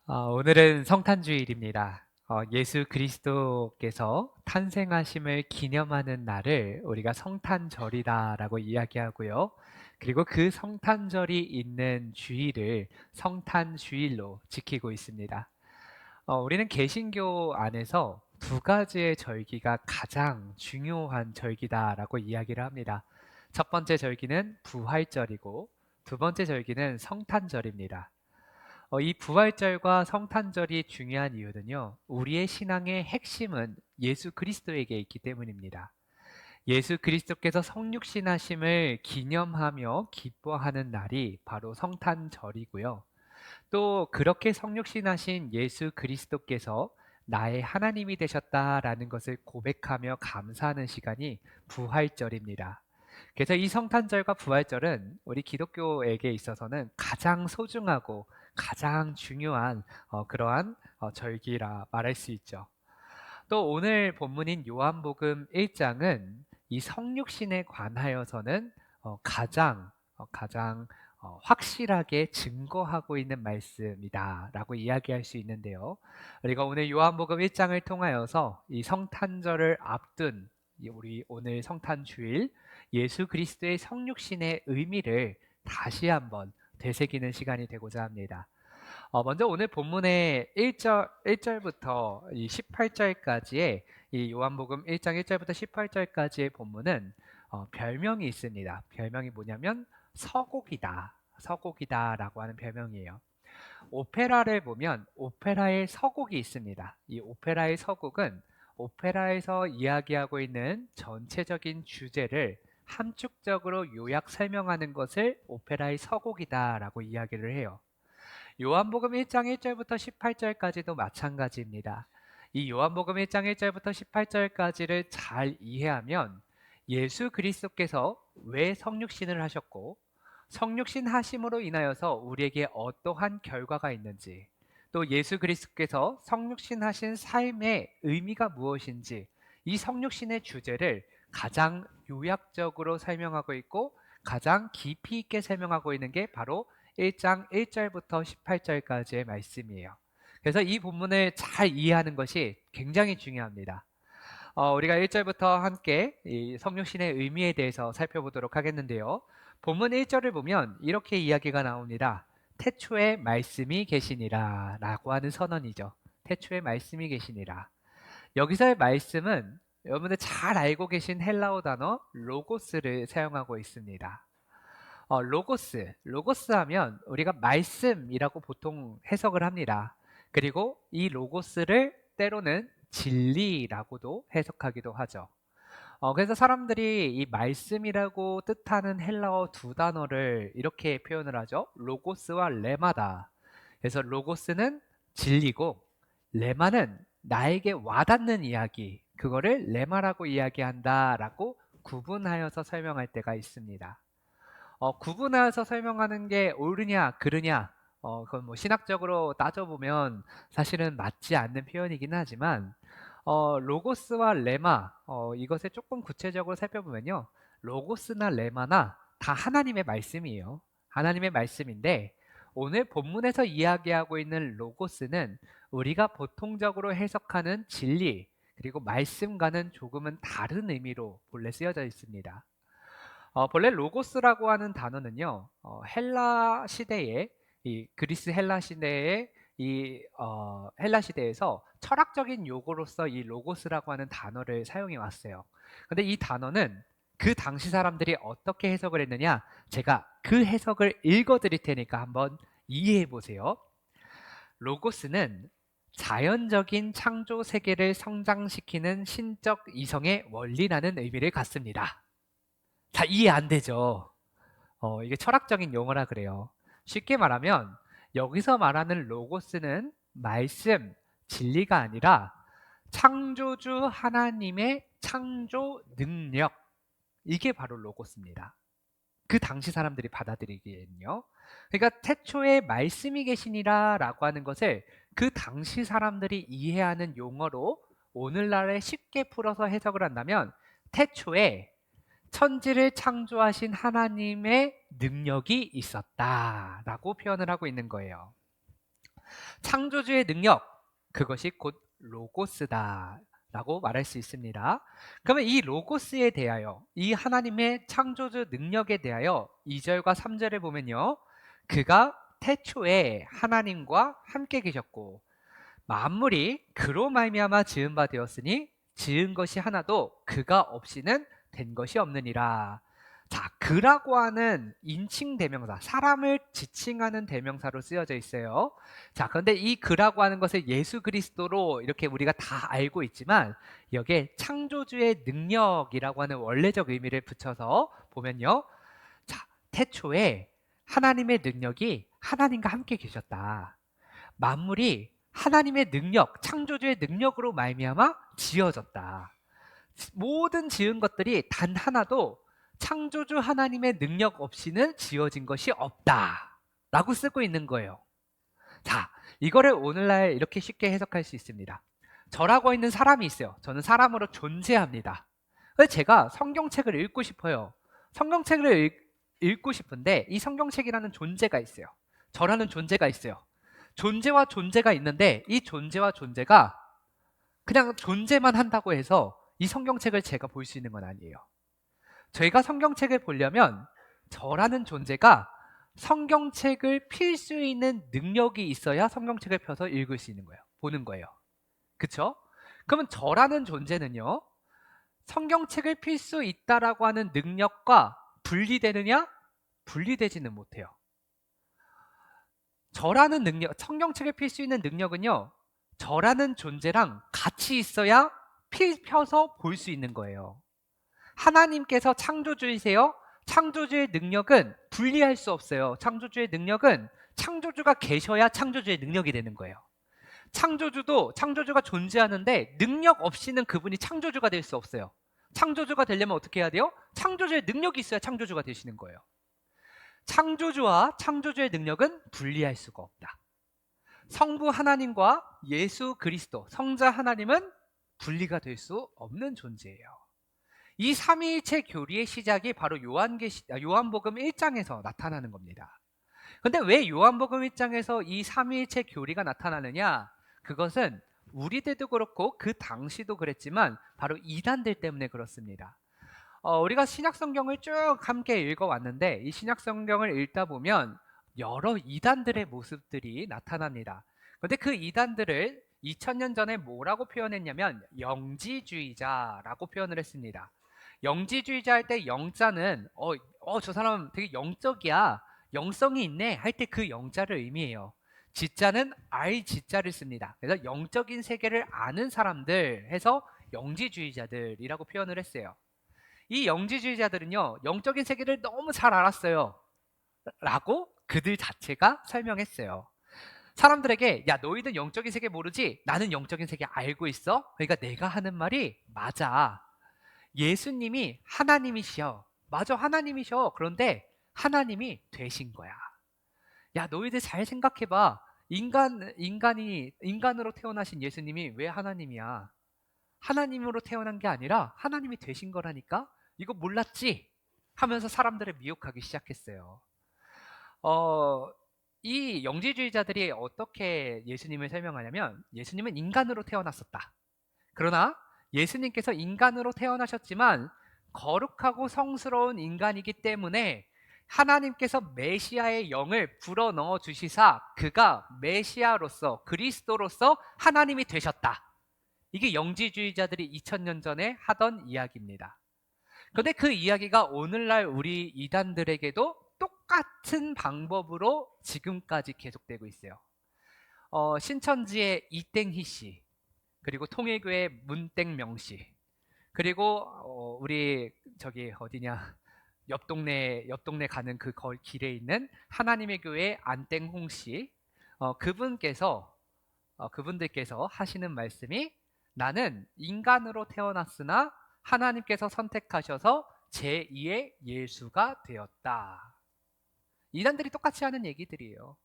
오늘은 성탄주일입니다. 예수 그리스도께서 탄생하심을 기념하는 날을 우리가 성탄절이다라고 이야기하고요. 그리고 그 성탄절이 있는 주일을 성탄주일로 지키고 있습니다. 우리는 개신교 안에서 두 가지의 절기가 가장 중요한 절기다라고 이야기를 합니다. 첫 번째 절기는 부활절이고 두 번째 절기는 성탄절입니다. 이 부활절과 성탄절이 중요한 이유는요, 우리의 신앙의 핵심은 예수 그리스도에게 있기 때문입니다. 예수 그리스도께서 성육신하심을 기념하며 기뻐하는 날이 바로 성탄절이고요. 또 그렇게 성육신하신 예수 그리스도께서 나의 하나님이 되셨다라는 것을 고백하며 감사하는 시간이 부활절입니다. 그래서 이 성탄절과 부활절은 우리 기독교에게 있어서는 가장 소중하고 가장 중요한 그러한 절기라 말할 수 있죠. 또 오늘 본문인 요한복음 1장은 이 성육신에 관하여서는 가장 확실하게 증거하고 있는 말씀이다라고 이야기할 수 있는데요. 우리가 오늘 요한복음 1장을 통하여서 이 성탄절을 앞둔 우리 오늘 성탄주일 예수 그리스도의 성육신의 의미를 다시 한번 되새기는 시간이 되고자 합니다. 먼저 오늘 본문의 1절부터 이 18절까지의 이 요한복음 1장 1절부터 18절까지의 본문은 별명이 있습니다. 별명이 뭐냐면 서곡이다. 서곡이다라고 하는 별명이에요. 오페라를 보면 오페라의 서곡이 있습니다. 이 오페라의 서곡은 오페라에서 이야기하고 있는 전체적인 주제를 함축적으로 요약 설명하는 것을 오페라의 서곡이다라고 이야기를 해요. 요한복음 1장 1절부터 18절까지도 마찬가지입니다. 이 요한복음 1장 1절부터 18절까지를 잘 이해하면 예수 그리스도께서 왜 성육신을 하셨고 성육신 하심으로 인하여서 우리에게 어떠한 결과가 있는지 또 예수 그리스도께서 성육신 하신 삶의 의미가 무엇인지 이 성육신의 주제를 가장 요약적으로 설명하고 있고 가장 깊이 있게 설명하고 있는 게 바로 1장 1절부터 18절까지의 말씀이에요. 그래서 이 본문을 잘 이해하는 것이 굉장히 중요합니다. 우리가 1절부터 함께 이 성육신의 의미에 대해서 살펴보도록 하겠는데요. 본문 1절을 보면 이렇게 이야기가 나옵니다. 태초에 말씀이 계시니라 라고 하는 선언이죠. 태초에 말씀이 계시니라. 여기서의 말씀은 여러분들 잘 알고 계신 헬라어 단어 로고스를 사용하고 있습니다. 로고스 하면 우리가 말씀이라고 보통 해석을 합니다. 그리고 이 로고스를 때로는 진리라고도 해석하기도 하죠. 그래서 사람들이 이 말씀이라고 뜻하는 헬라어 두 단어를 이렇게 표현을 하죠. 로고스와 레마다. 그래서 로고스는 진리고 레마는 나에게 와닿는 이야기, 그거를 레마라고 이야기한다라고 구분하여서 설명할 때가 있습니다. 구분해서 설명하는 게 옳으냐, 그르냐, 그건 뭐 신학적으로 따져보면 사실은 맞지 않는 표현이긴 하지만, 로고스와 레마, 이것을 조금 구체적으로 살펴보면요. 로고스나 레마나 다 하나님의 말씀이에요. 하나님의 말씀인데, 오늘 본문에서 이야기하고 있는 로고스는 우리가 보통적으로 해석하는 진리, 그리고 말씀과는 조금은 다른 의미로 본래 쓰여져 있습니다. 본래 로고스라고 하는 단어는요, 헬라 시대에 이 그리스 헬라 시대에 헬라 시대에서 철학적인 용어로서 이 로고스라고 하는 단어를 사용해 왔어요. 근데 이 단어는 그 당시 사람들이 어떻게 해석을 했느냐, 제가 그 해석을 읽어 드릴 테니까 한번 이해해 보세요. 로고스는 자연적인 창조 세계를 성장시키는 신적 이성의 원리라는 의미를 갖습니다. 다 이해 안 되죠. 이게 철학적인 용어라 그래요. 쉽게 말하면 여기서 말하는 로고스는 말씀, 진리가 아니라 창조주 하나님의 창조 능력, 이게 바로 로고스입니다. 그 당시 사람들이 받아들이기에는요. 그러니까 태초에 말씀이 계시니라 라고 하는 것을 그 당시 사람들이 이해하는 용어로 오늘날에 쉽게 풀어서 해석을 한다면 태초에 천지를 창조하신 하나님의 능력이 있었다라고 표현을 하고 있는 거예요. 창조주의 능력, 그것이 곧 로고스다 라고 말할 수 있습니다. 그러면 이 로고스에 대하여, 이 하나님의 창조주 능력에 대하여 2절과 3절을 보면요, 그가 태초에 하나님과 함께 계셨고 만물이 그로 말미암아 지은 바 되었으니 지은 것이 하나도 그가 없이는 된 것이 없느니라. 자, 그라고 하는 인칭 대명사, 사람을 지칭하는 대명사로 쓰여져 있어요. 자, 그런데 이 그라고 하는 것을 예수 그리스도로 이렇게 우리가 다 알고 있지만 여기에 창조주의 능력이라고 하는 원래적 의미를 붙여서 보면요, 자, 태초에 하나님의 능력이 하나님과 함께 계셨다. 만물이 하나님의 능력, 창조주의 능력으로 말미암아 지어졌다. 모든 지은 것들이 단 하나도 창조주 하나님의 능력 없이는 지어진 것이 없다 라고 쓰고 있는 거예요. 자, 이거를 오늘날 이렇게 쉽게 해석할 수 있습니다. 저라고 있는 사람이 있어요. 저는 사람으로 존재합니다. 그래서 제가 성경책을 읽고 싶어요. 성경책을 읽고 싶은데 이 성경책이라는 존재가 있어요. 저라는 존재가 있어요. 존재와 존재가 있는데 이 존재와 존재가 그냥 존재만 한다고 해서 이 성경책을 제가 볼 수 있는 건 아니에요. 저희가 성경책을 보려면 저라는 존재가 성경책을 필 수 있는 능력이 있어야 성경책을 펴서 읽을 수 있는 거예요. 보는 거예요. 그쵸? 그러면 저라는 존재는요, 성경책을 필 수 있다라고 하는 능력과 분리되느냐? 분리되지는 못해요. 저라는 능력, 성경책을 필 수 있는 능력은요, 저라는 존재랑 같이 있어야 펴서 볼 수 있는 거예요. 하나님께서 창조주이세요. 창조주의 능력은 분리할 수 없어요. 창조주의 능력은 창조주가 계셔야 창조주의 능력이 되는 거예요. 창조주가 존재하는데 능력 없이는 그분이 창조주가 될 수 없어요. 창조주가 되려면 어떻게 해야 돼요? 창조주의 능력이 있어야 창조주가 되시는 거예요. 창조주와 창조주의 능력은 분리할 수가 없다. 성부 하나님과 예수 그리스도, 성자 하나님은 분리가 될 수 없는 존재예요. 이 삼위일체 교리의 시작이 바로 요한복음 1장에서 나타나는 겁니다. 근데 왜 요한복음 1장에서 이 삼위일체 교리가 나타나느냐? 그것은 우리들도 그렇고 그 당시도 그랬지만 바로 이단들 때문에 그렇습니다. 우리가 신약성경을 쭉 함께 읽어왔는데 이 신약성경을 읽다 보면 여러 이단들의 모습들이 나타납니다. 그런데 그 이단들을 2000년 전에 뭐라고 표현했냐면 영지주의자라고 표현을 했습니다. 영지주의자 할 때 영자는 저 사람 되게 영적이야, 영성이 있네 할 때 그 영자를 의미해요. 지자는 지자를 씁니다. 그래서 영적인 세계를 아는 사람들 해서 영지주의자들이라고 표현을 했어요. 이 영지주의자들은요, 영적인 세계를 너무 잘 알았어요 라고 그들 자체가 설명했어요. 사람들에게 야, 너희들 영적인 세계 모르지? 나는 영적인 세계 알고 있어. 그러니까 내가 하는 말이 맞아. 예수님이 하나님이시여. 맞아, 하나님이셔. 그런데 하나님이 되신 거야. 야, 너희들 잘 생각해봐. 인간으로 태어나신 예수님이 왜 하나님이야? 하나님으로 태어난 게 아니라 하나님이 되신 거라니까? 이거 몰랐지? 하면서 사람들을 미혹하기 시작했어요. 이 영지주의자들이 어떻게 예수님을 설명하냐면 예수님은 인간으로 태어났었다. 그러나 예수님께서 인간으로 태어나셨지만 거룩하고 성스러운 인간이기 때문에 하나님께서 메시아의 영을 불어넣어 주시사 그가 메시아로서 그리스도로서 하나님이 되셨다. 이게 영지주의자들이 2000년 전에 하던 이야기입니다. 그런데 그 이야기가 오늘날 우리 이단들에게도 똑같은 방법으로 지금까지 계속되고 있어요. 신천지의 이땡희 씨, 그리고 통일교의 문땡명 씨, 그리고 우리 저기 어디냐, 옆 동네 가는 그 길에 있는 하나님의 교회 안땡홍 씨, 그분들께서 하시는 말씀이 나는 인간으로 태어났으나 하나님께서 선택하셔서 제2의 예수가 되었다. 이단들이 똑같이 하는 얘기들이에요.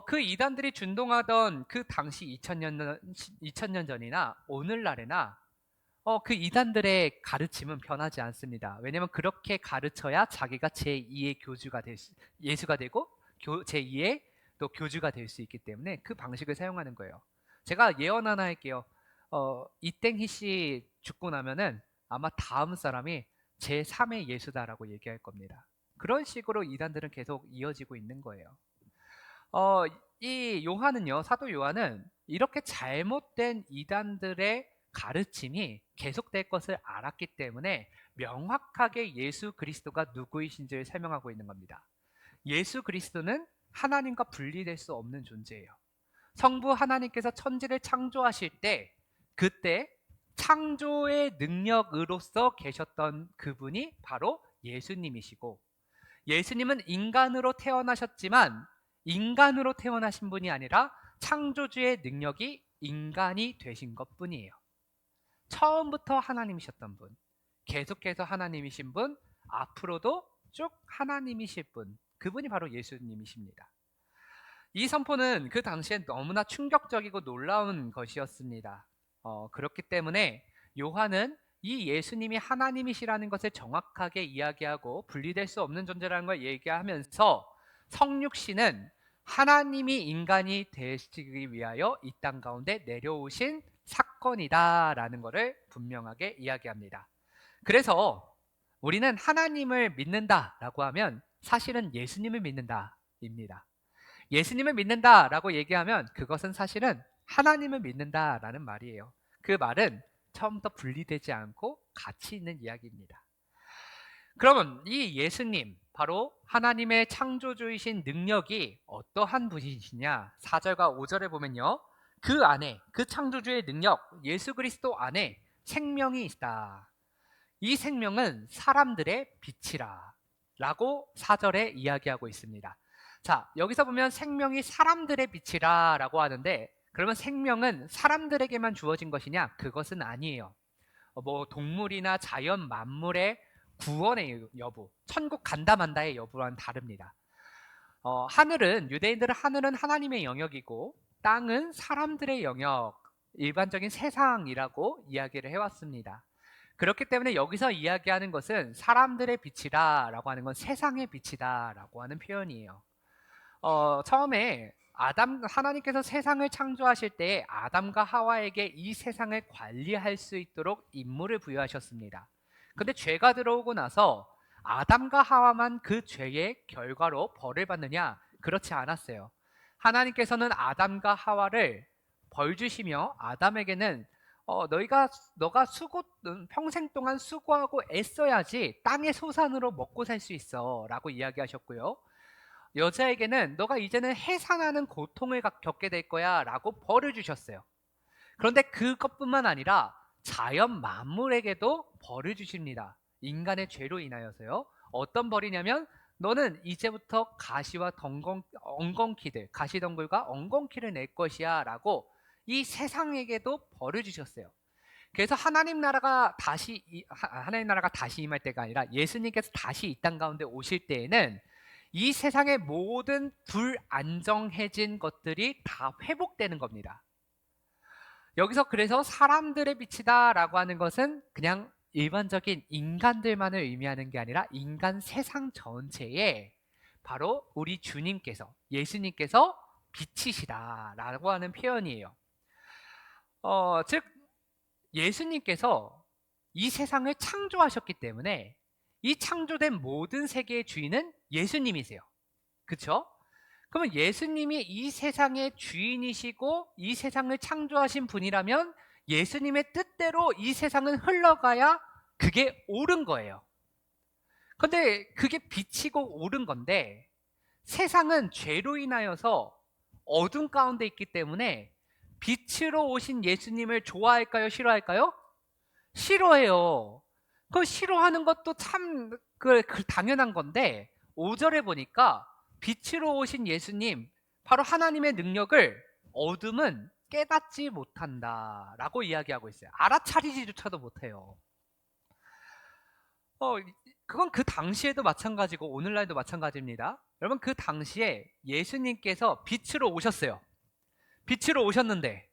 그 이단들이 준동하던 그 당시 2000년 전이나 오늘날에나 그 이단들의 가르침은 변하지 않습니다. 왜냐하면 그렇게 가르쳐야 자기가 제2의 예수가 되고 제2의 또 교주가 될 수 있기 때문에 그 방식을 사용하는 거예요. 제가 예언 하나 할게요. 이땡희 씨 죽고 나면은 아마 다음 사람이 제3의 예수다라고 얘기할 겁니다. 그런 식으로 이단들은 계속 이어지고 있는 거예요. 어, 이 요한은요, 사도 요한은 이렇게 잘못된 이단들의 가르침이 계속될 것을 알았기 때문에 명확하게 예수 그리스도가 누구이신지를 설명하고 있는 겁니다. 예수 그리스도는 하나님과 분리될 수 없는 존재예요. 성부 하나님께서 천지를 창조하실 때 그때 창조의 능력으로서 계셨던 그분이 바로 예수님이시고, 예수님은 인간으로 태어나셨지만 인간으로 태어나신 분이 아니라 창조주의 능력이 인간이 되신 것뿐이에요. 처음부터 하나님이셨던 분, 계속해서 하나님이신 분, 앞으로도 쭉 하나님이실 분, 그분이 바로 예수님이십니다. 이 선포는 그 당시엔 너무나 충격적이고 놀라운 것이었습니다. 그렇기 때문에 요한은 이 예수님이 하나님이시라는 것을 정확하게 이야기하고 분리될 수 없는 존재라는 걸 얘기하면서 성육신은 하나님이 인간이 되시기 위하여 이 땅 가운데 내려오신 사건이다라는 것을 분명하게 이야기합니다. 그래서 우리는 하나님을 믿는다라고 하면 사실은 예수님을 믿는다입니다. 예수님을 믿는다라고 얘기하면 그것은 사실은 하나님을 믿는다라는 말이에요. 그 말은 처음부터 분리되지 않고 같이 있는 이야기입니다. 그러면 이 예수님, 바로 하나님의 창조주이신 능력이 어떠한 분이시냐? 4절과 5절에 보면요, 그 안에, 그 창조주의 능력, 예수 그리스도 안에 생명이 있다. 이 생명은 사람들의 빛이라 라고 4절에 이야기하고 있습니다. 자, 여기서 보면 생명이 사람들의 빛이라 라고 하는데, 그러면 생명은 사람들에게만 주어진 것이냐? 그것은 아니에요. 동물이나 자연 만물의 구원의 여부, 천국 간다 만다의 여부와는 다릅니다. 하늘은, 유대인들은 하늘은 하나님의 영역이고 땅은 사람들의 영역, 일반적인 세상이라고 이야기를 해왔습니다. 그렇기 때문에 여기서 이야기하는 것은 사람들의 빛이다 라고 하는 건 세상의 빛이다 라고 하는 표현이에요. 처음에 하나님께서 세상을 창조하실 때 아담과 하와에게 이 세상을 관리할 수 있도록 임무를 부여하셨습니다. 근데 죄가 들어오고 나서 아담과 하와만 그 죄의 결과로 벌을 받느냐? 그렇지 않았어요. 하나님께서는 아담과 하와를 벌 주시며 아담에게는 너가 평생 동안 수고하고 애써야지 땅의 소산으로 먹고 살 수 있어 라고 이야기하셨고요. 여자에게는 너가 이제는 해산하는 고통을 겪게 될 거야 라고 벌을 주셨어요. 그런데 그것뿐만 아니라 자연 만물에게도 벌을 주십니다. 인간의 죄로 인하여서요. 어떤 벌이냐면 너는 이제부터 가시와 엉겅퀴들, 가시덩굴과 엉겅퀴를 낼 것이야 라고 이 세상에게도 벌을 주셨어요. 그래서 하나님 나라가 다시 임할 때가 아니라 예수님께서 다시 이 땅 가운데 오실 때에는 이 세상의 모든 불안정해진 것들이 다 회복되는 겁니다. 여기서 그래서 사람들의 빛이다 라고 하는 것은 그냥 일반적인 인간들만을 의미하는 게 아니라 인간 세상 전체에 바로 우리 주님께서, 예수님께서 빛이시다 라고 하는 표현이에요. 즉 예수님께서 이 세상을 창조하셨기 때문에 이 창조된 모든 세계의 주인은 예수님이세요. 그렇죠? 그러면 예수님이 이 세상의 주인이시고 이 세상을 창조하신 분이라면 예수님의 뜻대로 이 세상은 흘러가야 그게 옳은 거예요. 근데 그게 빛이고 옳은 건데 세상은 죄로 인하여서 어둠 가운데 있기 때문에 빛으로 오신 예수님을 좋아할까요? 싫어할까요? 싫어해요. 그 싫어하는 것도 참 당연한 건데 5절에 보니까 빛으로 오신 예수님, 바로 하나님의 능력을 어둠은 깨닫지 못한다라고 이야기하고 있어요. 알아차리지조차도 못해요. 그건 그 당시에도 마찬가지고 오늘날도 마찬가지입니다. 여러분, 그 당시에 예수님께서 빛으로 오셨어요. 빛으로 오셨는데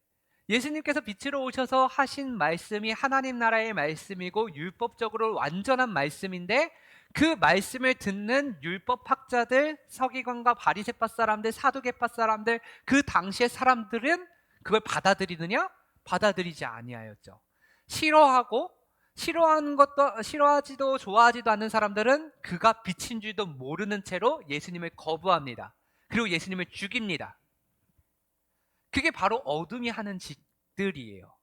예수님께서 빛으로 오셔서 하신 말씀이 하나님 나라의 말씀이고 율법적으로 완전한 말씀인데 그 말씀을 듣는 율법학자들, 서기관과 바리새파 사람들, 사두개파 사람들, 그 당시의 사람들은 그걸 받아들이느냐? 받아들이지 아니하였죠. 싫어하는 것도 싫어하지도 좋아하지도 않는 사람들은 그가 빛인 줄도 모르는 채로 예수님을 거부합니다. 그리고 예수님을 죽입니다. 그게 바로 어둠이 하는 짓들이에요.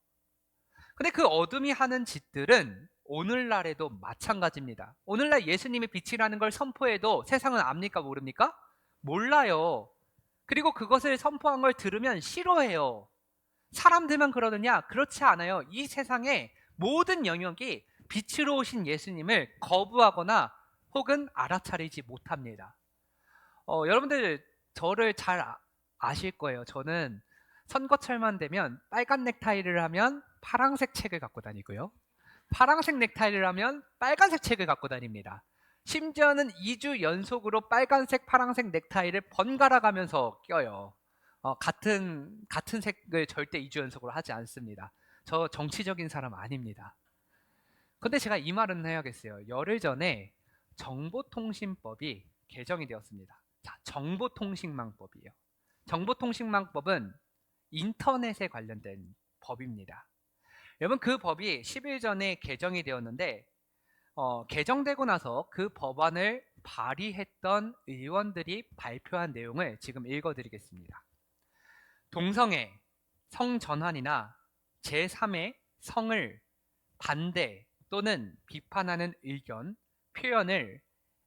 근데 그 어둠이 하는 짓들은 오늘날에도 마찬가지입니다. 오늘날 예수님의 빛이라는 걸 선포해도 세상은 압니까 모릅니까? 몰라요. 그리고 그것을 선포한 걸 들으면 싫어해요. 사람들만 그러느냐? 그렇지 않아요. 이 세상의 모든 영역이 빛으로 오신 예수님을 거부하거나 혹은 알아차리지 못합니다. 여러분들 저를 잘 아실 거예요. 저는 선거철만 되면 빨간 넥타이를 하면 파란색 책을 갖고 다니고요. 파란색 넥타이를 하면 빨간색 책을 갖고 다닙니다. 심지어는 2주 연속으로 빨간색, 파란색 넥타이를 번갈아 가면서 껴요. 같은 색을 절대 2주 연속으로 하지 않습니다. 저 정치적인 사람 아닙니다. 근데 제가 이 말은 해야겠어요. 열흘 전에 정보통신법이 개정이 되었습니다. 자, 정보통신망법이에요. 정보통신망법은 인터넷에 관련된 법입니다. 여러분 그 법이 10일 전에 개정이 되었는데 개정되고 나서 그 법안을 발의했던 의원들이 발표한 내용을 지금 읽어드리겠습니다. 동성애, 성전환이나 제3의 성을 반대 또는 비판하는 의견, 표현을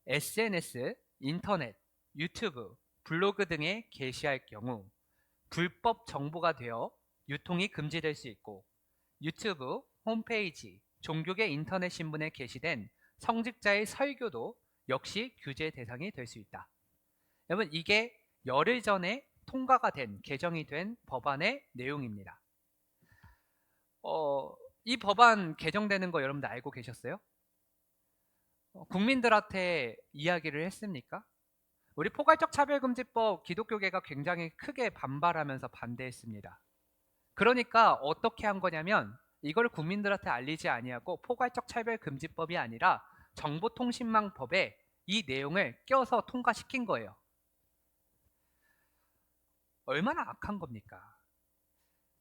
SNS, 인터넷, 유튜브, 블로그 등에 게시할 경우 불법 정보가 되어 유통이 금지될 수 있고 유튜브, 홈페이지, 종교계 인터넷 신문에 게시된 성직자의 설교도 역시 규제 대상이 될 수 있다. 여러분 이게 열흘 전에 통과가 된 개정이 된 법안의 내용입니다. 이 법안 개정되는 거 여러분들 알고 계셨어요? 국민들한테 이야기를 했습니까? 우리 포괄적 차별금지법 기독교계가 굉장히 크게 반발하면서 반대했습니다. 그러니까 어떻게 한 거냐면 이걸 국민들한테 알리지 아니하고 포괄적 차별금지법이 아니라 정보통신망법에 이 내용을 껴서 통과시킨 거예요. 얼마나 악한 겁니까?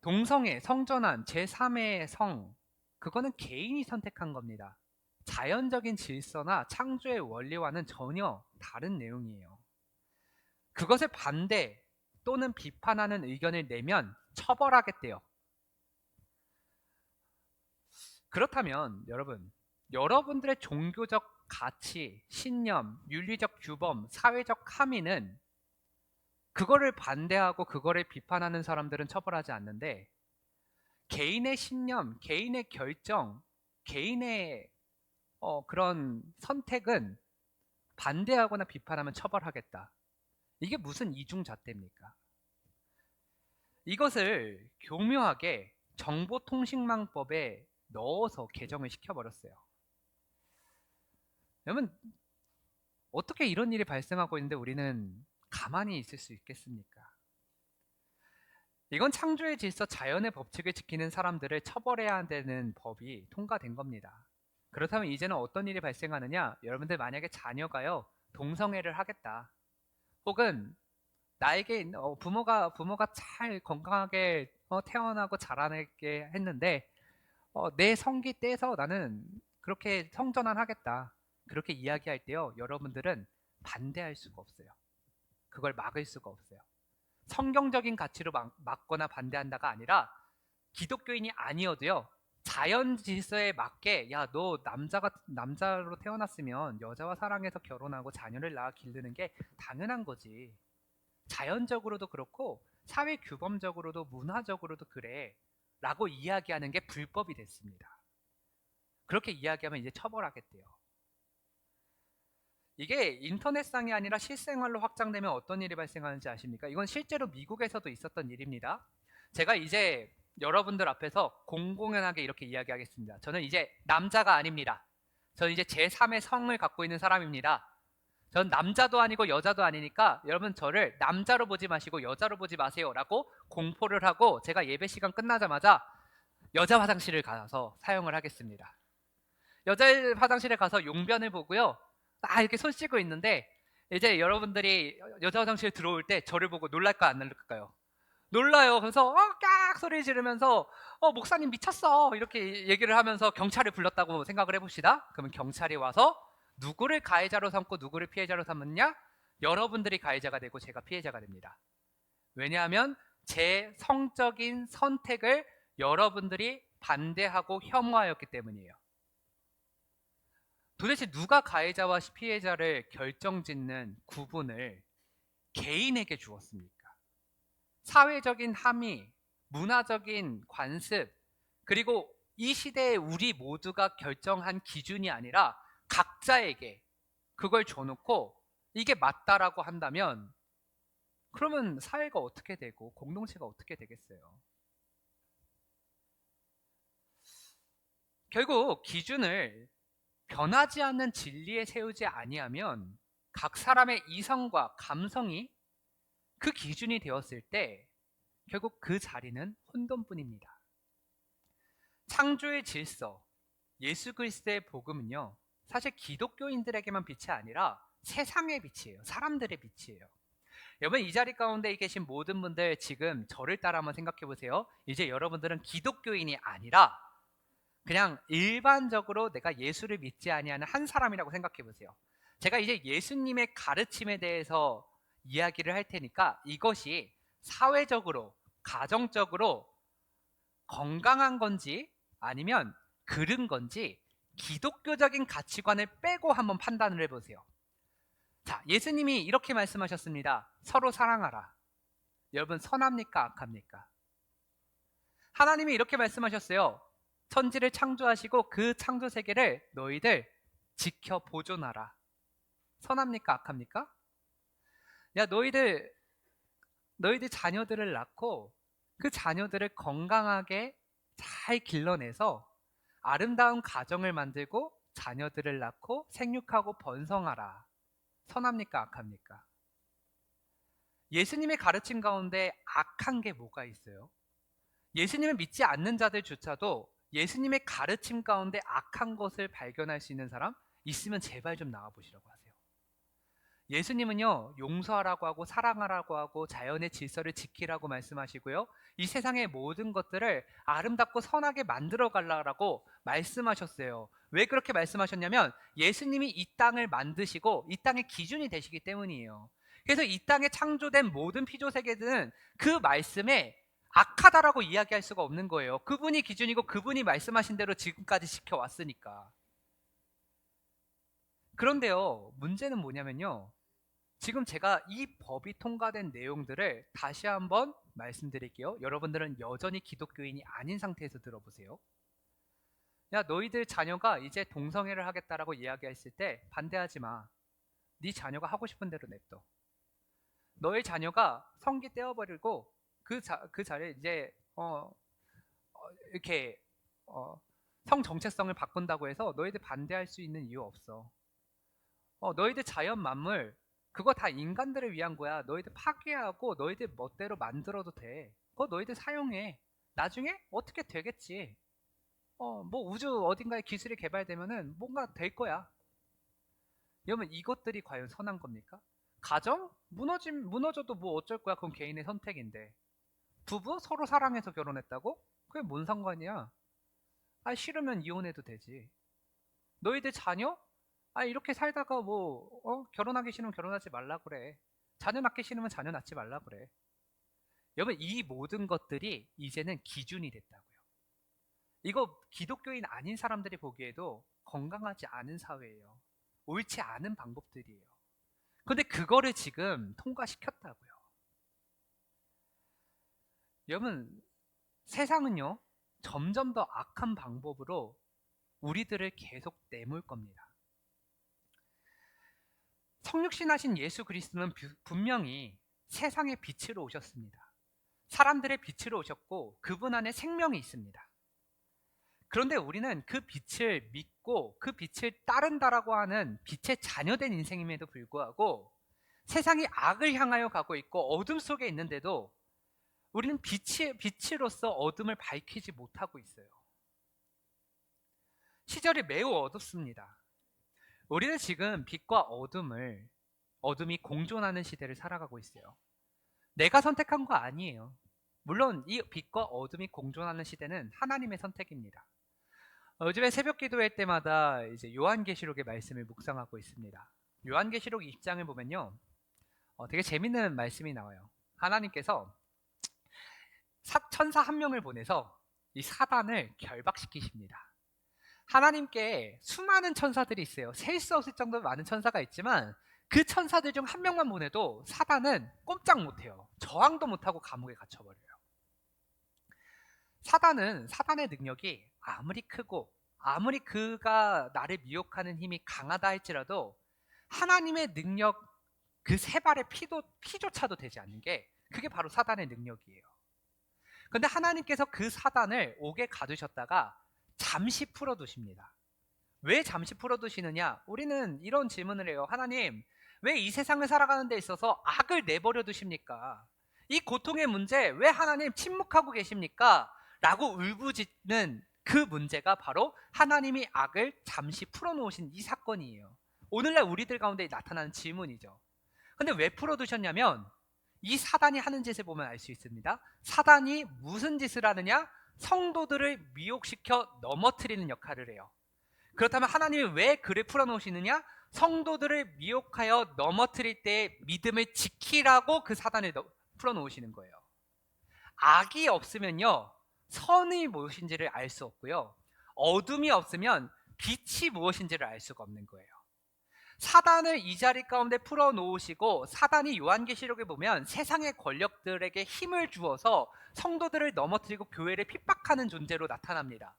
동성애, 성전환, 제3의 성, 그거는 개인이 선택한 겁니다. 자연적인 질서나 창조의 원리와는 전혀 다른 내용이에요. 그것에 반대 또는 비판하는 의견을 내면 처벌하겠대요. 그렇다면 여러분들의 종교적 가치, 신념, 윤리적 규범, 사회적 함의는 그거를 반대하고 그거를 비판하는 사람들은 처벌하지 않는데 개인의 신념, 개인의 결정, 개인의 그런 선택은 반대하거나 비판하면 처벌하겠다. 이게 무슨 이중잣대입니까? 이것을 교묘하게 정보통신망법에 넣어서 개정을 시켜버렸어요. 여러분 어떻게 이런 일이 발생하고 있는데 우리는 가만히 있을 수 있겠습니까? 이건 창조의 질서, 자연의 법칙을 지키는 사람들을 처벌해야 되는 법이 통과된 겁니다. 그렇다면 이제는 어떤 일이 발생하느냐? 여러분들 만약에 자녀가요 동성애를 하겠다, 혹은 나에게 부모가 잘 건강하게 태어나고 자라게 했는데 내 성기 떼서 나는 그렇게 성전환하겠다, 그렇게 이야기할 때요 여러분들은 반대할 수가 없어요. 그걸 막을 수가 없어요. 성경적인 가치로 막거나 반대한다가 아니라 기독교인이 아니어도요 자연 질서에 맞게 야 너 남자로 태어났으면 여자와 사랑해서 결혼하고 자녀를 낳아 기르는 게 당연한 거지. 자연적으로도 그렇고 사회 규범적으로도 문화적으로도 그래 라고 이야기하는 게 불법이 됐습니다. 그렇게 이야기하면 이제 처벌하겠대요. 이게 인터넷상이 아니라 실생활로 확장되면 어떤 일이 발생하는지 아십니까? 이건 실제로 미국에서도 있었던 일입니다. 제가 이제 여러분들 앞에서 공공연하게 이렇게 이야기하겠습니다. 저는 이제 남자가 아닙니다. 저는 이제 제3의 성을 갖고 있는 사람입니다. 전 남자도 아니고 여자도 아니니까 여러분 저를 남자로 보지 마시고 여자로 보지 마세요 라고 공포를 하고 제가 예배 시간 끝나자마자 여자 화장실을 가서 사용을 하겠습니다. 여자 화장실에 가서 용변을 보고요 이렇게 손 씻고 있는데 이제 여러분들이 여자 화장실 들어올 때 저를 보고 놀랄까 안 놀랄까요? 놀라요. 그래서 깍 소리 지르면서 목사님 미쳤어 이렇게 얘기를 하면서 경찰을 불렀다고 생각을 해봅시다. 그러면 경찰이 와서 누구를 가해자로 삼고 누구를 피해자로 삼느냐? 여러분들이 가해자가 되고 제가 피해자가 됩니다. 왜냐하면 제 성적인 선택을 여러분들이 반대하고 혐오하였기 때문이에요. 도대체 누가 가해자와 피해자를 결정짓는 구분을 개인에게 주었습니까? 사회적인 함의, 문화적인 관습, 그리고 이 시대에 우리 모두가 결정한 기준이 아니라 각자에게 그걸 줘놓고 이게 맞다라고 한다면 그러면 사회가 어떻게 되고 공동체가 어떻게 되겠어요? 결국 기준을 변하지 않는 진리에 세우지 아니하면 각 사람의 이성과 감성이 그 기준이 되었을 때 결국 그 자리는 혼돈뿐입니다. 창조의 질서, 예수 그리스도의 복음은요, 사실 기독교인들에게만 빛이 아니라 세상의 빛이에요. 사람들의 빛이에요. 여러분, 이 자리 가운데 계신 모든 분들 지금 저를 따라 한번 생각해 보세요. 이제 여러분들은 기독교인이 아니라 그냥 일반적으로 내가 예수를 믿지 아니하는 한 사람이라고 생각해 보세요. 제가 이제 예수님의 가르침에 대해서 이야기를 할 테니까 이것이 사회적으로, 가정적으로 건강한 건지 아니면 그른 건지 기독교적인 가치관을 빼고 한번 판단을 해보세요. 자, 예수님이 이렇게 말씀하셨습니다. 서로 사랑하라. 여러분, 선합니까? 악합니까? 하나님이 이렇게 말씀하셨어요. 천지를 창조하시고 그 창조 세계를 너희들 지켜 보존하라. 선합니까? 악합니까? 야, 너희들 자녀들을 낳고 그 자녀들을 건강하게 잘 길러내서 아름다운 가정을 만들고 자녀들을 낳고 생육하고 번성하라. 선합니까? 악합니까? 예수님의 가르침 가운데 악한 게 뭐가 있어요? 예수님을 믿지 않는 자들조차도 예수님의 가르침 가운데 악한 것을 발견할 수 있는 사람 있으면 제발 좀 나와보시라고 하세요. 예수님은요, 용서하라고 하고 사랑하라고 하고 자연의 질서를 지키라고 말씀하시고요, 이 세상의 모든 것들을 아름답고 선하게 만들어 가라고 말씀하셨어요. 왜 그렇게 말씀하셨냐면 예수님이 이 땅을 만드시고 이 땅의 기준이 되시기 때문이에요. 그래서 이 땅에 창조된 모든 피조세계들은 그 말씀에 악하다라고 이야기할 수가 없는 거예요. 그분이 기준이고 그분이 말씀하신 대로 지금까지 지켜왔으니까. 그런데요, 문제는 뭐냐면요, 지금 제가 이 법이 통과된 내용들을 다시 한번 말씀드릴게요. 여러분들은 여전히 기독교인이 아닌 상태에서 들어보세요. 야, 너희들 자녀가 이제 동성애를 하겠다라고 이야기했을 때 반대하지 마. 네 자녀가 하고 싶은 대로 냅둬. 너의 자녀가 성기 떼어버리고 그 자리에 이제 이렇게 성 정체성을 바꾼다고 해서 너희들 반대할 수 있는 이유 없어. 너희들 자연 만물 그거 다 인간들을 위한 거야. 너희들 파괴하고 너희들 멋대로 만들어도 돼. 그거 너희들 사용해. 나중에 어떻게 되겠지. 뭐 우주 어딘가에 기술이 개발되면은 뭔가 될 거야. 여러분, 이것들이 과연 선한 겁니까? 가정? 무너져도 뭐 어쩔 거야. 그건 개인의 선택인데. 부부? 서로 사랑해서 결혼했다고? 그게 뭔 상관이야? 싫으면 이혼해도 되지. 너희들 자녀? 이렇게 살다가 결혼하기 싫으면 결혼하지 말라 그래. 자녀 낳기 싫으면 자녀 낳지 말라 그래. 여러분, 이 모든 것들이 이제는 기준이 됐다고요. 이거 기독교인 아닌 사람들이 보기에도 건강하지 않은 사회예요. 옳지 않은 방법들이에요. 근데 그거를 지금 통과시켰다고요. 여러분, 세상은요, 점점 더 악한 방법으로 우리들을 계속 내몰 겁니다. 성육신하신 예수 그리스도는 분명히 세상의 빛으로 오셨습니다. 사람들의 빛으로 오셨고 그분 안에 생명이 있습니다. 그런데 우리는 그 빛을 믿고 그 빛을 따른다라고 하는 빛의 자녀된 인생임에도 불구하고 세상이 악을 향하여 가고 있고 어둠 속에 있는데도 우리는 빛으로서 어둠을 밝히지 못하고 있어요. 시절이 매우 어둡습니다. 우리는 지금 빛과 어둠이 공존하는 시대를 살아가고 있어요. 내가 선택한 거 아니에요. 물론 이 빛과 어둠이 공존하는 시대는 하나님의 선택입니다. 요즘에 새벽 기도회 때마다 이제 요한계시록의 말씀을 묵상하고 있습니다. 요한계시록 2장을 보면요, 되게 재밌는 말씀이 나와요. 하나님께서 천사 한 명을 보내서 이 사단을 결박시키십니다. 하나님께 수많은 천사들이 있어요. 셀 수 없을 정도로 많은 천사가 있지만 그 천사들 중 한 명만 보내도 사단은 꼼짝 못해요. 저항도 못하고 감옥에 갇혀버려요. 사단의 능력이 아무리 크고 아무리 그가 나를 미혹하는 힘이 강하다 할지라도 하나님의 능력 그 세 발의 피조차도 되지 않는 게 그게 바로 사단의 능력이에요. 그런데 하나님께서 그 사단을 옥에 가두셨다가 잠시 풀어두십니다. 왜 잠시 풀어두시느냐? 우리는 이런 질문을 해요. 하나님, 왜 이 세상을 살아가는 데 있어서 악을 내버려 두십니까? 이 고통의 문제 왜 하나님 침묵하고 계십니까? 라고 울부짖는 그 문제가 바로 하나님이 악을 잠시 풀어놓으신 이 사건이에요. 오늘날 우리들 가운데 나타나는 질문이죠. 근데 왜 풀어두셨냐면 이 사단이 하는 짓을 보면 알 수 있습니다. 사단이 무슨 짓을 하느냐? 성도들을 미혹시켜 넘어뜨리는 역할을 해요. 그렇다면 하나님이 왜 그를 풀어놓으시느냐? 성도들을 미혹하여 넘어뜨릴 때 믿음을 지키라고 그 사단을 풀어놓으시는 거예요. 악이 없으면요, 선이 무엇인지를 알 수 없고요, 어둠이 없으면 빛이 무엇인지를 알 수가 없는 거예요. 사단을 이 자리 가운데 풀어놓으시고 사단이 요한계시록에 보면 세상의 권력들에게 힘을 주어서 성도들을 넘어뜨리고 교회를 핍박하는 존재로 나타납니다.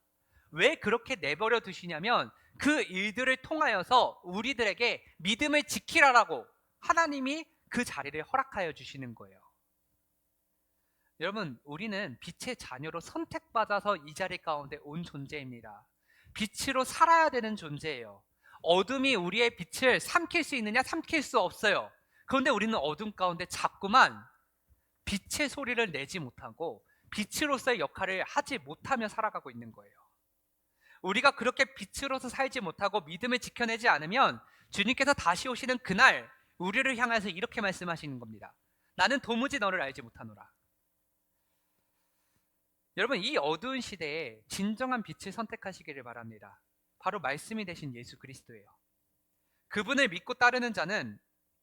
왜 그렇게 내버려 두시냐면 그 일들을 통하여서 우리들에게 믿음을 지키라라고 하나님이 그 자리를 허락하여 주시는 거예요. 여러분, 우리는 빛의 자녀로 선택받아서 이 자리 가운데 온 존재입니다. 빛으로 살아야 되는 존재예요. 어둠이 우리의 빛을 삼킬 수 있느냐? 삼킬 수 없어요. 그런데 우리는 어둠 가운데 자꾸만 빛의 소리를 내지 못하고 빛으로서의 역할을 하지 못하며 살아가고 있는 거예요. 우리가 그렇게 빛으로서 살지 못하고 믿음을 지켜내지 않으면 주님께서 다시 오시는 그날 우리를 향해서 이렇게 말씀하시는 겁니다. 나는 도무지 너를 알지 못하노라. 여러분, 이 어두운 시대에 진정한 빛을 선택하시기를 바랍니다. 바로 말씀이 되신 예수 그리스도예요. 그분을 믿고 따르는 자는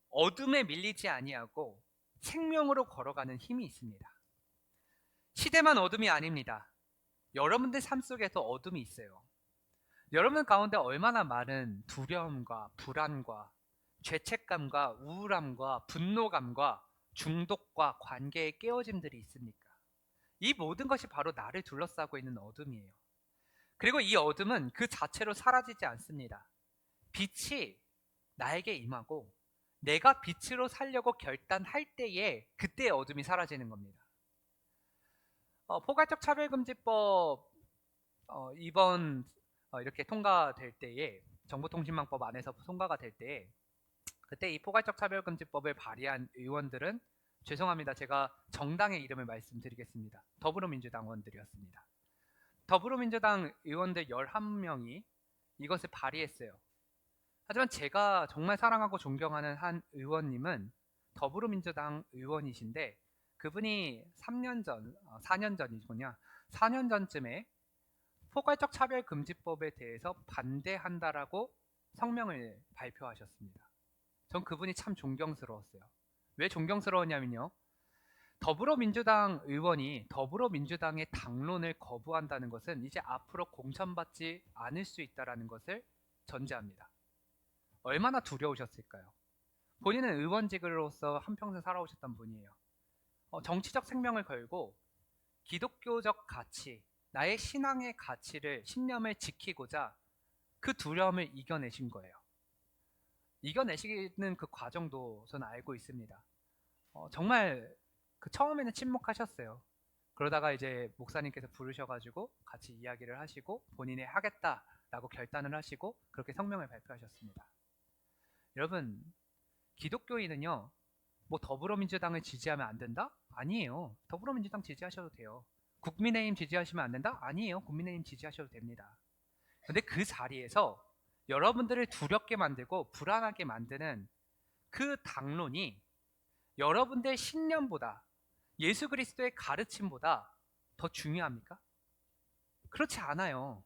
어둠에 밀리지 아니하고 생명으로 걸어가는 힘이 있습니다. 시대만 어둠이 아닙니다. 여러분들 삶 속에도 어둠이 있어요. 여러분 가운데 얼마나 많은 두려움과 불안과 죄책감과 우울함과 분노감과 중독과 관계의 깨어짐들이 있습니까? 이 모든 것이 바로 나를 둘러싸고 있는 어둠이에요. 그리고 이 어둠은 그 자체로 사라지지 않습니다. 빛이 나에게 임하고 내가 빛으로 살려고 결단할 때에 그때의 어둠이 사라지는 겁니다. 포괄적 차별금지법 이번 이렇게 통과될 때에 정보통신망법 안에서 통과가 될 때에 그때 이 포괄적 차별금지법을 발의한 의원들은 죄송합니다. 제가 정당의 이름을 말씀드리겠습니다. 더불어민주당 의원들이었습니다. 더불어민주당 의원들 11명이 이것을 발의했어요. 하지만 제가 정말 사랑하고 존경하는 한 의원님은 더불어민주당 의원이신데 그분이 4년 전이군요. 4년 전쯤에 포괄적 차별금지법에 대해서 반대한다라고 성명을 발표하셨습니다. 전 그분이 참 존경스러웠어요. 왜 존경스러웠냐면요, 더불어민주당 의원이 더불어민주당의 당론을 거부한다는 것은 이제 앞으로 공천받지 않을 수 있다는 것을 전제합니다. 얼마나 두려우셨을까요? 본인은 의원직으로서 한평생 살아오셨던 분이에요. 정치적 생명을 걸고 기독교적 가치, 나의 신앙의 가치를, 신념을 지키고자 그 두려움을 이겨내신 거예요. 이겨내시는 그 과정도 저는 알고 있습니다. 정말 그 처음에는 침묵하셨어요. 그러다가 이제 목사님께서 부르셔가지고 같이 이야기를 하시고 본인이 하겠다라고 결단을 하시고 그렇게 성명을 발표하셨습니다. 여러분, 기독교인은요, 뭐 더불어민주당을 지지하면 안 된다? 아니에요. 더불어민주당 지지하셔도 돼요. 국민의힘 지지하시면 안 된다? 아니에요. 국민의힘 지지하셔도 됩니다. 근데 그 자리에서 여러분들을 두렵게 만들고 불안하게 만드는 그 당론이 여러분들의 신념보다, 예수 그리스도의 가르침보다 더 중요합니까? 그렇지 않아요.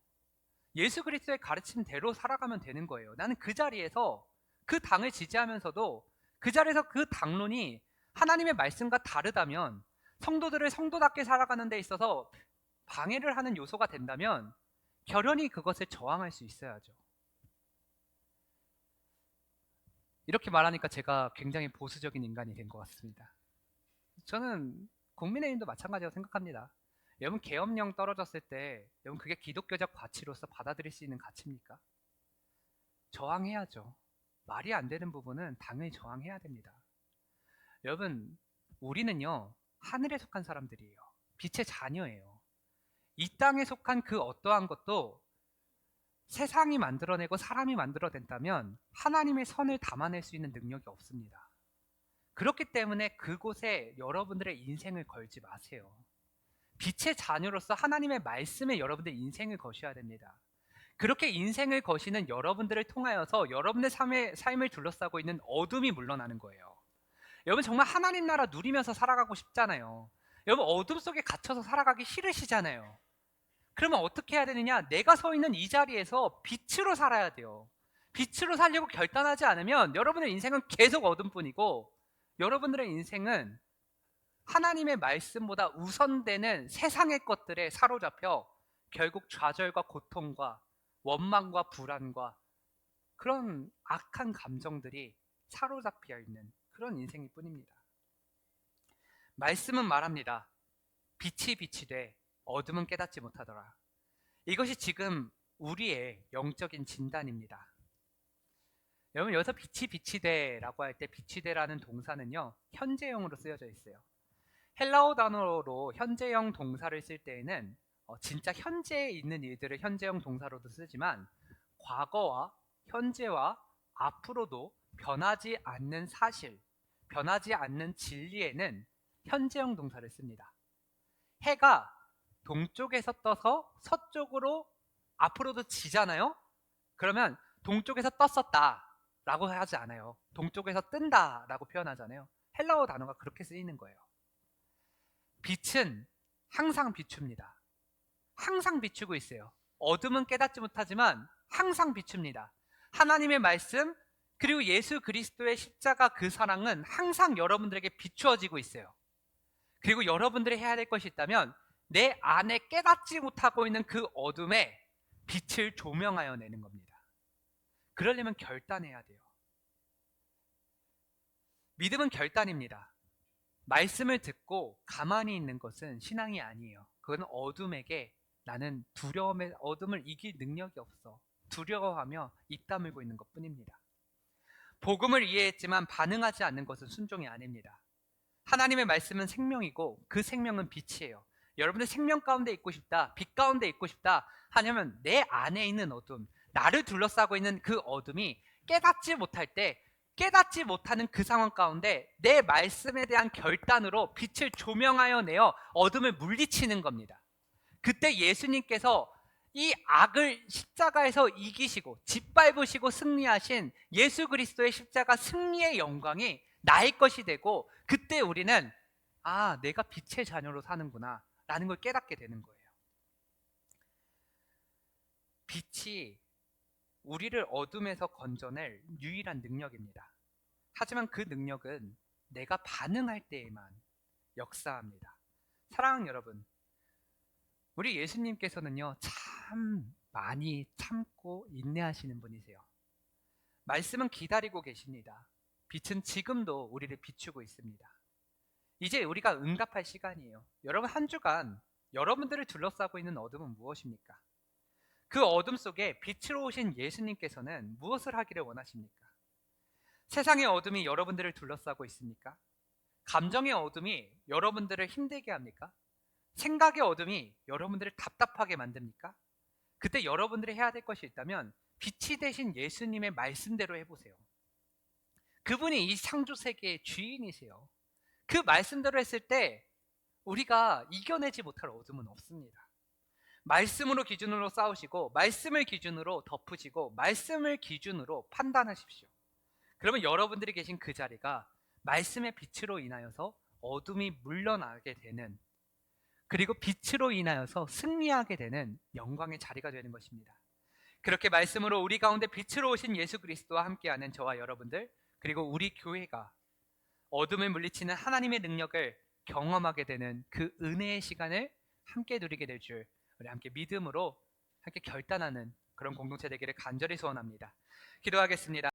예수 그리스도의 가르침대로 살아가면 되는 거예요. 나는 그 자리에서 그 당을 지지하면서도 그 자리에서 그 당론이 하나님의 말씀과 다르다면, 성도들을 성도답게 살아가는 데 있어서 방해를 하는 요소가 된다면 결연히 그것을 저항할 수 있어야죠. 이렇게 말하니까 제가 굉장히 보수적인 인간이 된 것 같습니다. 저는 국민의힘도 마찬가지라고 생각합니다. 여러분, 계엄령 떨어졌을 때 여러분 그게 기독교적 가치로서 받아들일 수 있는 가치입니까? 저항해야죠. 말이 안 되는 부분은 당연히 저항해야 됩니다. 여러분, 우리는요 하늘에 속한 사람들이에요. 빛의 자녀예요. 이 땅에 속한 그 어떠한 것도 세상이 만들어내고 사람이 만들어낸다면 하나님의 선을 담아낼 수 있는 능력이 없습니다. 그렇기 때문에 그곳에 여러분들의 인생을 걸지 마세요. 빛의 자녀로서 하나님의 말씀에 여러분들 인생을 거셔야 됩니다. 그렇게 인생을 거시는 여러분들을 통하여서 여러분의 삶을 둘러싸고 있는 어둠이 물러나는 거예요. 여러분, 정말 하나님 나라 누리면서 살아가고 싶잖아요. 여러분, 어둠 속에 갇혀서 살아가기 싫으시잖아요. 그러면 어떻게 해야 되느냐? 내가 서 있는 이 자리에서 빛으로 살아야 돼요. 빛으로 살려고 결단하지 않으면 여러분의 인생은 계속 어둠뿐이고, 여러분들의 인생은 하나님의 말씀보다 우선되는 세상의 것들에 사로잡혀 결국 좌절과 고통과 원망과 불안과 그런 악한 감정들이 사로잡혀 있는 그런 인생일 뿐입니다. 말씀은 말합니다. 빛이 빛이 돼 어둠은 깨닫지 못하더라. 이것이 지금 우리의 영적인 진단입니다. 여러분, 여기서 빛이 빛이 돼라고 할 때 빛이 돼라는 동사는요 현재형으로 쓰여져 있어요. 헬라어 단어로 현재형 동사를 쓸 때에는 진짜 현재에 있는 일들을 현재형 동사로도 쓰지만, 과거와 현재와 앞으로도 변하지 않는 사실, 변하지 않는 진리에는 현재형 동사를 씁니다. 해가 동쪽에서 떠서 서쪽으로 앞으로도 지잖아요. 그러면 동쪽에서 떴었다 라고 하지 않아요. 동쪽에서 뜬다 라고 표현하잖아요. 헬라어 단어가 그렇게 쓰이는 거예요. 빛은 항상 비춥니다. 항상 비추고 있어요. 어둠은 깨닫지 못하지만 항상 비춥니다. 하나님의 말씀 그리고 예수 그리스도의 십자가 그 사랑은 항상 여러분들에게 비추어지고 있어요. 그리고 여러분들이 해야 될 것이 있다면 내 안에 깨닫지 못하고 있는 그 어둠에 빛을 조명하여 내는 겁니다. 그러려면 결단해야 돼요. 믿음은 결단입니다. 말씀을 듣고 가만히 있는 것은 신앙이 아니에요. 그건 어둠에게 나는 두려움의 어둠을 이길 능력이 없어, 두려워하며 입 다물고 있는 것뿐입니다. 복음을 이해했지만 반응하지 않는 것은 순종이 아닙니다. 하나님의 말씀은 생명이고 그 생명은 빛이에요. 여러분들 생명 가운데 있고 싶다, 빛 가운데 있고 싶다 하냐면 내 안에 있는 어둠, 나를 둘러싸고 있는 그 어둠이 깨닫지 못할 때, 깨닫지 못하는 그 상황 가운데 내 말씀에 대한 결단으로 빛을 조명하여 내어 어둠을 물리치는 겁니다. 그때 예수님께서 이 악을 십자가에서 이기시고 짓밟으시고 승리하신 예수 그리스도의 십자가 승리의 영광이 나의 것이 되고, 그때 우리는 내가 빛의 자녀로 사는구나 라는 걸 깨닫게 되는 거예요. 빛이 우리를 어둠에서 건져낼 유일한 능력입니다. 하지만 그 능력은 내가 반응할 때에만 역사합니다. 사랑하는 여러분, 우리 예수님께서는요 참 많이 참고 인내하시는 분이세요. 말씀은 기다리고 계십니다. 빛은 지금도 우리를 비추고 있습니다. 이제 우리가 응답할 시간이에요. 여러분, 한 주간 여러분들을 둘러싸고 있는 어둠은 무엇입니까? 그 어둠 속에 빛으로 오신 예수님께서는 무엇을 하기를 원하십니까? 세상의 어둠이 여러분들을 둘러싸고 있습니까? 감정의 어둠이 여러분들을 힘들게 합니까? 생각의 어둠이 여러분들을 답답하게 만듭니까? 그때 여러분들이 해야 될 것이 있다면 빛이 되신 예수님의 말씀대로 해보세요. 그분이 이 창조 세계의 주인이세요. 그 말씀대로 했을 때 우리가 이겨내지 못할 어둠은 없습니다. 말씀으로 기준으로 싸우시고 말씀을 기준으로 덮으시고 말씀을 기준으로 판단하십시오. 그러면 여러분들이 계신 그 자리가 말씀의 빛으로 인하여서 어둠이 물러나게 되는, 그리고 빛으로 인하여서 승리하게 되는 영광의 자리가 되는 것입니다. 그렇게 말씀으로 우리 가운데 빛으로 오신 예수 그리스도와 함께하는 저와 여러분들, 그리고 우리 교회가 어둠을 물리치는 하나님의 능력을 경험하게 되는 그 은혜의 시간을 함께 누리게 될 줄 우리 함께 믿음으로 함께 결단하는 그런 공동체 되기를 간절히 소원합니다. 기도하겠습니다.